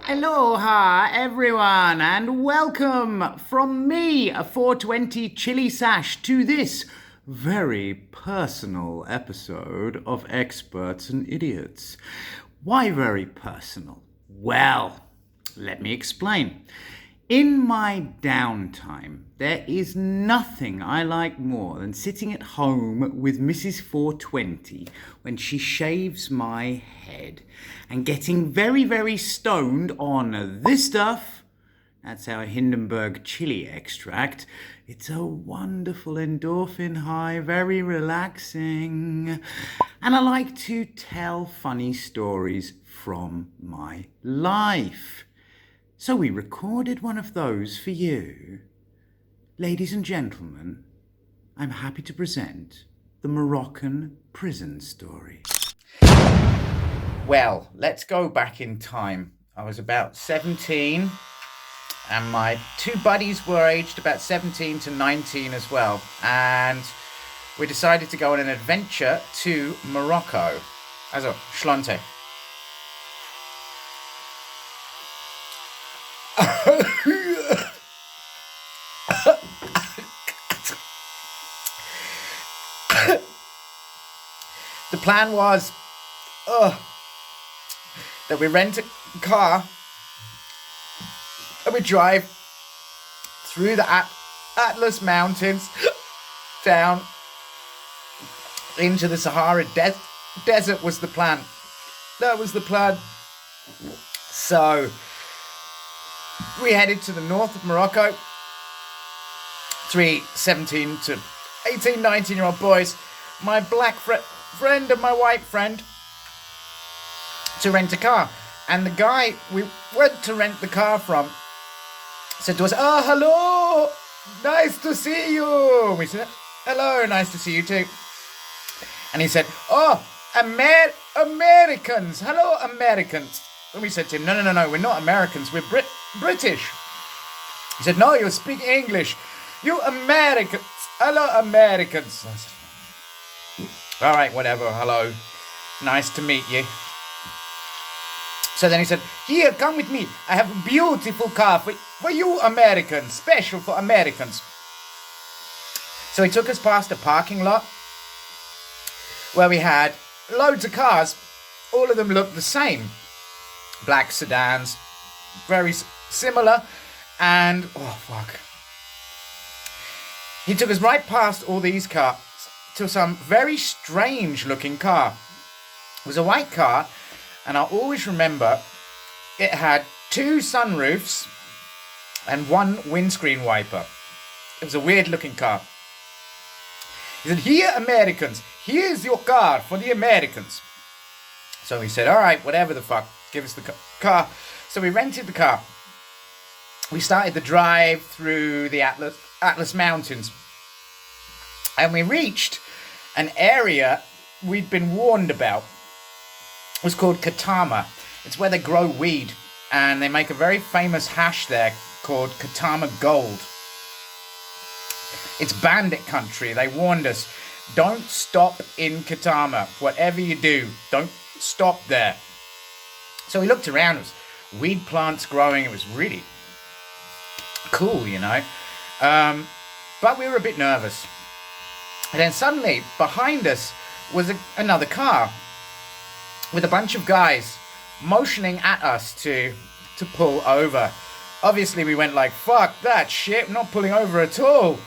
Aloha everyone and welcome from me, a 420 Chilli Sash, to this very personal episode of Experts and Idiots. Why very personal? Well, let me explain. In my downtime, there is nothing I like more than sitting at home with Mrs. 420 when she shaves my head and getting very, very stoned on this stuff. That's our Hindenburg chili extract. It's a wonderful endorphin high, very relaxing. And I like to tell funny stories from my life. So we recorded one of those for you. Ladies and gentlemen, I'm happy to present the Moroccan prison story. Well, let's go back in time. I was about 17 and my two buddies were aged about 17 to 19 as well. And we decided to go on an adventure to Morocco. Also, Schlonte. The plan was that we rent a car and we drive through the Atlas Mountains down into the Sahara Desert was the plan. That was the plan. So we headed to the north of Morocco. 3 17 to 18, 19-year-old boys. My black friend and my white friend to rent a car. And the guy we went to rent the car from said to us, "Oh, hello, nice to see you." We said, "Hello, nice to see you too." And he said, "Oh, Americans, hello, Americans." And we said to him, No, we're not Americans, we're British. He said, "No, you speak English. You Americans, hello, Americans." I said, "All right, whatever, hello, nice to meet you." So then he said, "Here, come with me. I have a beautiful car for you Americans, special for Americans." So he took us past a parking lot where we had loads of cars. All of them looked the same. Black sedans, very similar. And, oh fuck. He took us right past all these cars to some very strange looking car. It was a white car, and I always remember it had 2 sunroofs and 1 windscreen wiper. It was a weird looking car. He said, "Here, Americans, here's your car for the Americans." So we said, "All right, whatever the fuck, give us the car." So we rented the car. We started the drive through the Atlas Mountains. And we reached an area we'd been warned about. It was called Ketama. It's where they grow weed. And they make a very famous hash there called Ketama Gold. It's bandit country. They warned us, don't stop in Ketama. Whatever you do, don't stop there. So we looked around. It was weed plants growing. It was really cool, you know. But we were a bit nervous. And then suddenly, behind us was another car with a bunch of guys motioning at us to pull over. Obviously, we went like, "Fuck that shit, I'm not pulling over at all."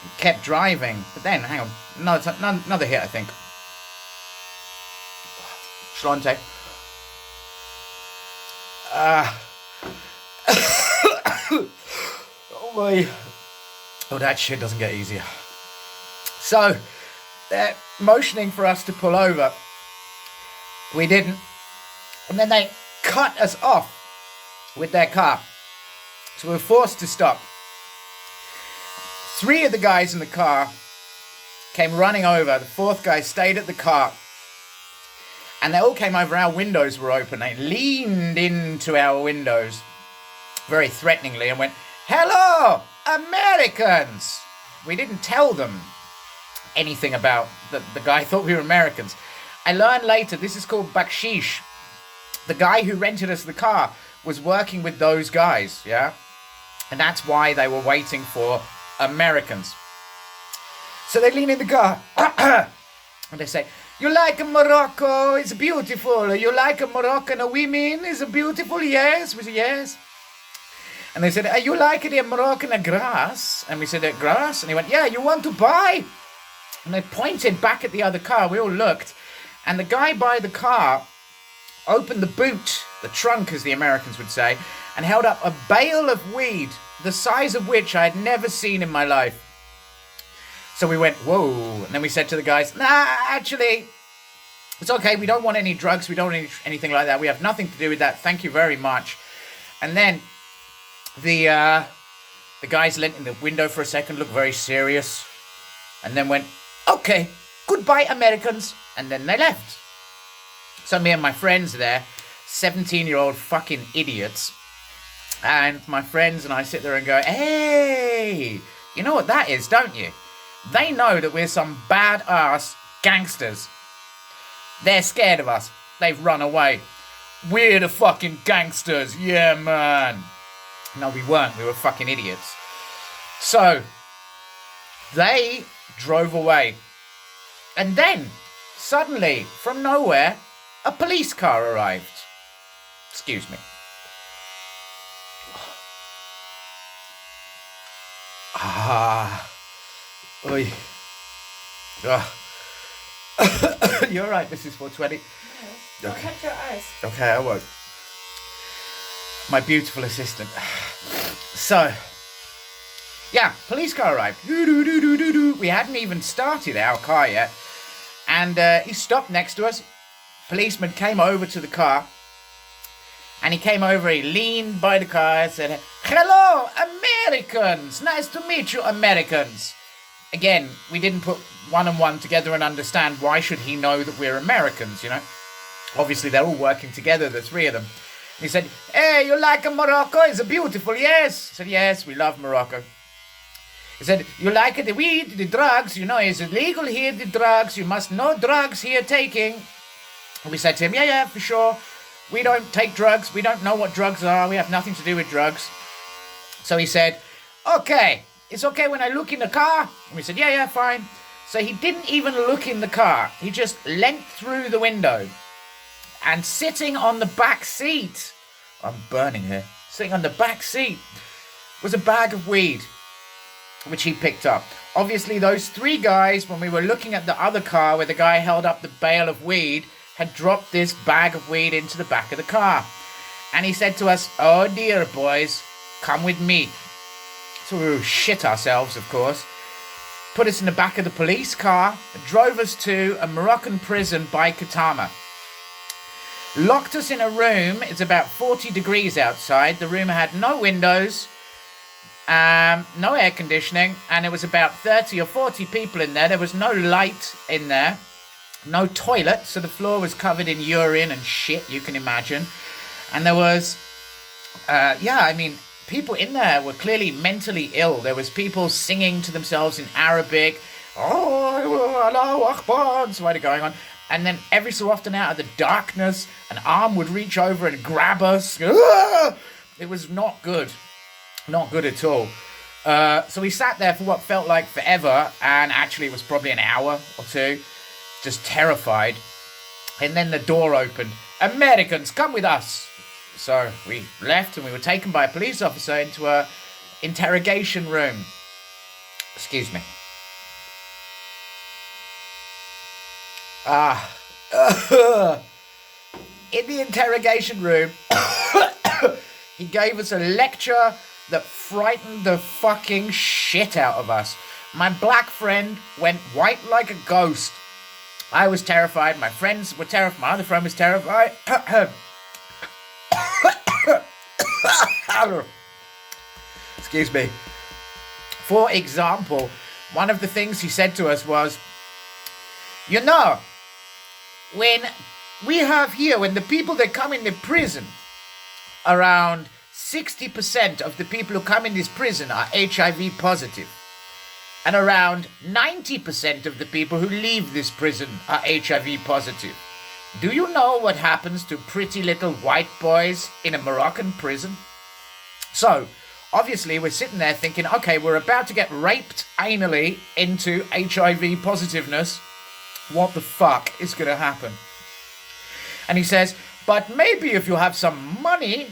We kept driving. But then, hang on, another hit, I think. Schlonte. Oh my. Oh, that shit doesn't get easier. So, they're motioning for us to pull over. We didn't. And then they cut us off with their car. So we were forced to stop. 3 of the guys in the car came running over. The 4th guy stayed at the car. And they all came over. Our windows were open. They leaned into our windows very threateningly and went, "Hello, Americans!" We didn't tell them anything about the guy thought we were Americans. I learned later this is called bakshish. The guy who rented us the car was working with those guys, yeah? And that's why they were waiting for Americans. So they lean in the car and they say, "You like Morocco? It's beautiful. You like Moroccan women? It's beautiful, yes?" We said, "Yes." And they said, "You like the Moroccan grass?" And we said, "Grass?" And he went, "Yeah, you want to buy?" And they pointed back at the other car. We all looked. And the guy by the car opened the boot, the trunk as the Americans would say, and held up a bale of weed, the size of which I had never seen in my life. So we went, "Whoa." And then we said to the guys, "Nah, actually, it's okay. We don't want any drugs. We don't want anything like that. We have nothing to do with that. Thank you very much." And then the guys leant in the window for a second, looked very serious, and then went, "Okay, goodbye, Americans." And then they left. So me and my friends there, 17-year-old fucking idiots, and my friends and I sit there and go, "Hey, you know what that is, don't you? They know that we're some badass gangsters. They're scared of us. They've run away. We're the fucking gangsters. Yeah, man." No, we weren't. We were fucking idiots. So they drove away. And then, suddenly, from nowhere, a police car arrived. Excuse me. Oy. You're right, Mrs. 420. Yes. Don't touch your eyes. Okay, I won't. My beautiful assistant. So, yeah, police car arrived. We hadn't even started our car yet. And he stopped next to us. Policeman came over to the car. And he came over, he leaned by the car and said, "Hello, Americans! Nice to meet you, Americans." Again, we didn't put one and one together and understand why should he know that we're Americans, you know? Obviously, they're all working together, the three of them. And he said, "Hey, you like Morocco? It's beautiful, yes?" I said, "Yes, we love Morocco." He said, "You like the weed, the drugs? You know, it's illegal here, the drugs. You must no drugs here taking." And we said to him, yeah, for sure. We don't take drugs. We don't know what drugs are. We have nothing to do with drugs. So he said, "Okay, it's okay when I look in the car?" And we said, yeah, fine. So he didn't even look in the car. He just leant through the window. And sitting on the back seat, I'm burning here, sitting on the back seat was a bag of weed, which he picked up. Obviously, those three guys, when we were looking at the other car where the guy held up the bale of weed, had dropped this bag of weed into the back of the car. And he said to us, "Oh dear, boys, come with me." So we shit ourselves, of course. Put us in the back of the police car, drove us to a Moroccan prison by Ketama. Locked us in a room. It's about 40 degrees outside. The room had no windows, no air conditioning, and it was about 30 or 40 people in there. There was no light in there. No toilet, so the floor was covered in urine and shit, you can imagine. And there was, people in there were clearly mentally ill. There was people singing to themselves in Arabic. "Oh, Allahu Akbar," and so on going on. And then every so often out of the darkness, an arm would reach over and grab us. It was not good. Not good at all. So we sat there for what felt like forever, and actually it was probably an hour or two. Just terrified. And then the door opened. "Americans, come with us." So we left and we were taken by a police officer into a interrogation room. Excuse me. In the interrogation room, he gave us a lecture that frightened the fucking shit out of us. My black friend went white like a ghost. I was terrified. My friends were terrified. My other friend was terrified. Excuse me. For example, one of the things he said to us was, "You know, when the people that come in the prison, around 60% of the people who come in this prison are HIV positive. And around 90% of the people who leave this prison are HIV positive. Do you know what happens to pretty little white boys in a Moroccan prison? So, obviously, we're sitting there thinking, okay, we're about to get raped anally into HIV positiveness. What the fuck is going to happen? And he says, but maybe if you have some money,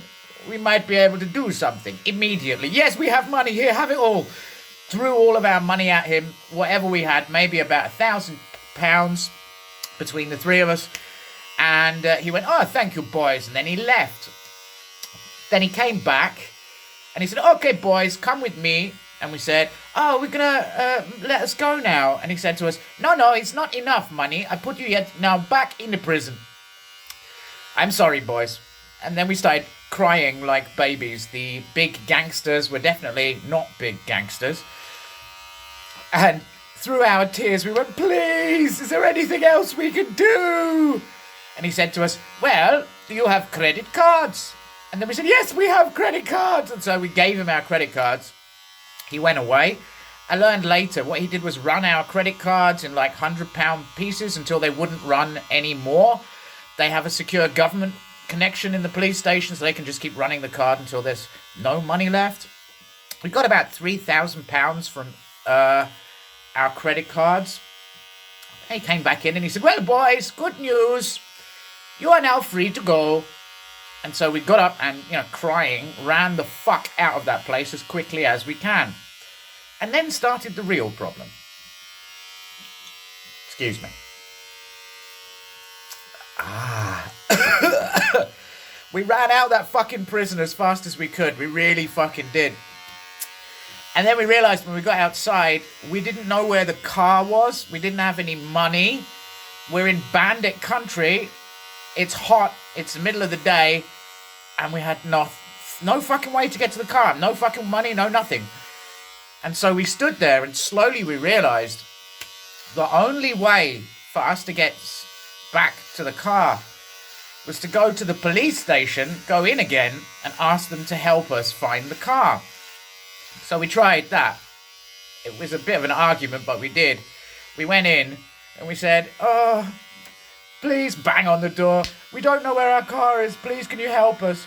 we might be able to do something immediately. Yes, we have money here, have it all. Threw all of our money at him, whatever we had, maybe about £1,000 between the three of us. And he went, oh, thank you, boys. And then he left. Then he came back and he said, okay, boys, come with me. And we said, oh, we're going to let us go now. And he said to us, no, it's not enough money. I put you yet now back in the prison. I'm sorry, boys. And then we started crying like babies. The big gangsters were definitely not big gangsters. And through our tears, we went, please, is there anything else we can do? And he said to us, well, do you have credit cards? And then we said, yes, we have credit cards. And so we gave him our credit cards. He went away. I learned later what he did was run our credit cards in like £100 pieces until they wouldn't run anymore. They have a secure government connection in the police station, so they can just keep running the card until there's no money left. We got about £3,000 from our credit cards. He came back in and he said, well, boys, good news. You are now free to go. And so we got up and, crying, ran the fuck out of that place as quickly as we can. And then started the real problem. Excuse me. We ran out of that fucking prison as fast as we could. We really fucking did. And then we realized when we got outside, we didn't know where the car was. We didn't have any money. We're in bandit country. It's hot. It's the middle of the day. And we had no fucking way to get to the car. No fucking money, no nothing. And so we stood there and slowly we realized the only way for us to get back to the car was to go to the police station, go in again, and ask them to help us find the car. So we tried that. It was a bit of an argument, but we did. We went in and we said, oh, please, bang on the door. We don't know where our car is. Please, can you help us?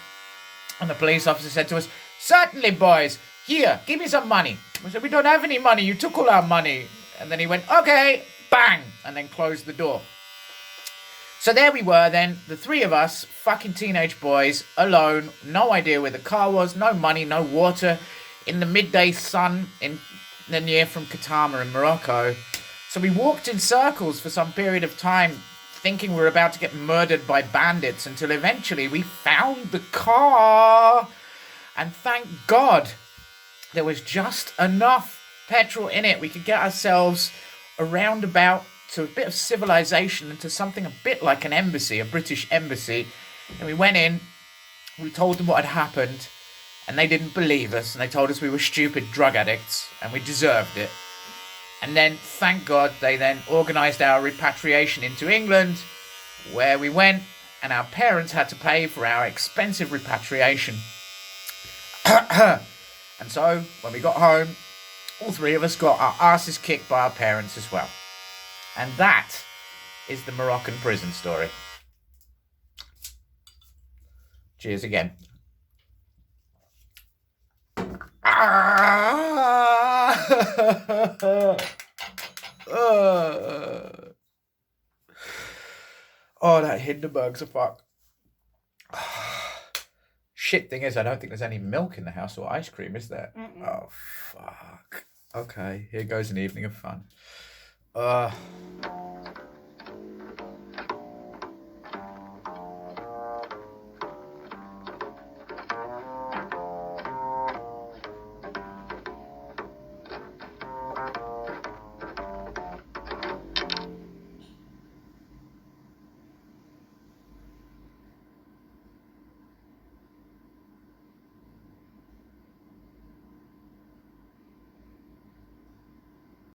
And the police officer said to us, certainly, boys. Here, give me some money. We said, we don't have any money. You took all our money. And then he went, okay, bang, and then closed the door. So there we were then, the three of us, fucking teenage boys, alone, no idea where the car was, no money, no water, in the midday sun in the near from Ketama in Morocco. So we walked in circles for some period of time, thinking we were about to get murdered by bandits, until eventually we found the car. And thank God there was just enough petrol in it. We could get ourselves around about to a bit of civilization and to something a bit like an embassy, a British embassy. And we went in, we told them what had happened, and they didn't believe us, and they told us we were stupid drug addicts, and we deserved it. And then, thank God, they then organised our repatriation into England, where we went, and our parents had to pay for our expensive repatriation. And so, when we got home, all three of us got our asses kicked by our parents as well. And that is the Moroccan prison story. Cheers again. Oh, that Hindenburg's a fuck. Shit thing is, I don't think there's any milk in the house or ice cream, is there? Mm-mm. Oh, fuck. Okay, here goes an evening of fun.